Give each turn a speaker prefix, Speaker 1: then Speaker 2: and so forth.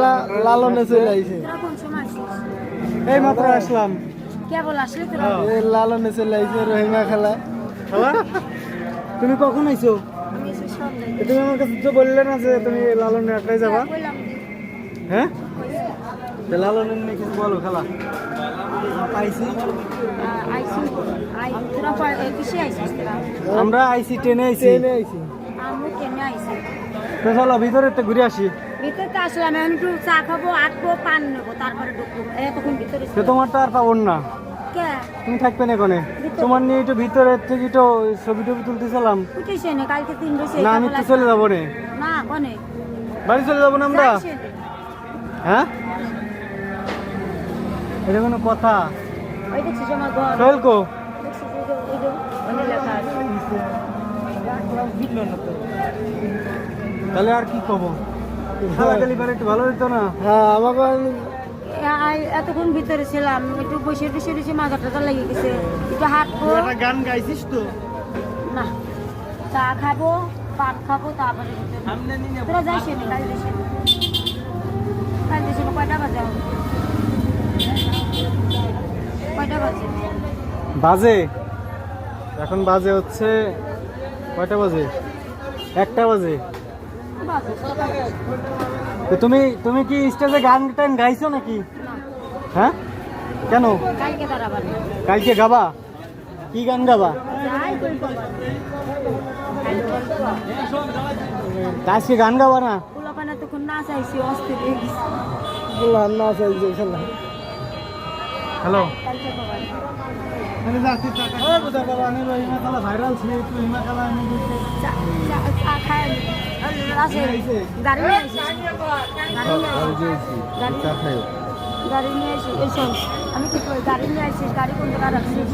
Speaker 1: খেলা লালনে চলে আইছে।
Speaker 2: তোরা কোন সময় আসছিস?
Speaker 3: এই মাত্র আসলাম।
Speaker 2: কেবল আসলে তোরা?
Speaker 1: এই লালনে চলে আইছে রোহিঙ্গা খেলা।
Speaker 3: খালা তুমি কখন আইছো?
Speaker 2: আমি এসে সন্ধ্যায়।
Speaker 3: তুমি আমার কাছে তো বললে না যে তুমি লালনে আটকাই যাবা।
Speaker 2: বললাম
Speaker 3: হ্যাঁ তো লালনের নিয়ে কিছু বলো খালা। পাইছি
Speaker 2: আইসি তোরা কিসে আইসিস তোরা?
Speaker 3: আমরা আইসি ট্রেনে আইছি।
Speaker 1: ট্রেনে আইছি।
Speaker 2: আমি ট্রেনে আইসি।
Speaker 3: তো চলো ভিতরে তো ঘুরে আসি।
Speaker 2: ভিতরতে আসলাম এখন একটু চা খাবো আটবো পান নেবো তারপরে ঢুকবো এতক্ষণ ভিতরে
Speaker 3: তো তোমার তো আর পাবন না,
Speaker 2: কে
Speaker 3: তুমি থাকবে না এখানে। তোমার নিয়ে একটু ভিতরে থেকে একটু ছবি টবি তুলতেছিলাম।
Speaker 2: উঠেছে না কালকে 3 বসে
Speaker 3: না আমি তো চলে যাবো রে,
Speaker 2: না কোনে
Speaker 3: বাড়ি চলে যাবো না আমরা। হ্যাঁ এটা কোনো কথা?
Speaker 2: ওই দেখছিস আমার ঘর
Speaker 3: সোহেল কো?
Speaker 2: দেখছিস ওই যে ওখানে লেখা আছে
Speaker 3: তাহলে আর কি কব? খেলাখালি পারে একটু ভালো হতো না?
Speaker 1: হ্যাঁ আমাকে
Speaker 2: এতক্ষণ ভিতরে ছিলাম একটু বসে বসে বসে মাথা টাথা লেগে গেছে একটু হাঁটবো
Speaker 3: গান গাইছিস তো?
Speaker 2: না চা খাবো পান খাবো তারপরে তোরা যাইস না কাল দেশে কয়টা বাজে কয়টা বাজে
Speaker 3: বাজে এখন বাজে হচ্ছে কয়টা বাজে? 1টা বাজে। তো তুমি কি স্টেজে গান টান গাইছো নাকি? হ্যাঁ কেন?
Speaker 2: কালকে তারা বাজে
Speaker 3: কালকে গাবা? কি গান গাবা?
Speaker 2: যাই কই বাবা
Speaker 3: আজকে গান গাবা না?
Speaker 2: পোলাপানা তখন না চাইছি অস্থির হয়ে গেছি
Speaker 1: বললাম না চাইছে খেলা।
Speaker 3: হ্যালো
Speaker 2: কালকে বাবা
Speaker 3: ভাইরাল ছিল একটু হিমা খেলা
Speaker 2: চা খায় আছে গাড়ি নিয়ে আসিস গাড়ি নিয়ে আসিস আমি কি করি গাড়ি নিয়ে আসিস গাড়ি কোন জায়গায় রাখছিস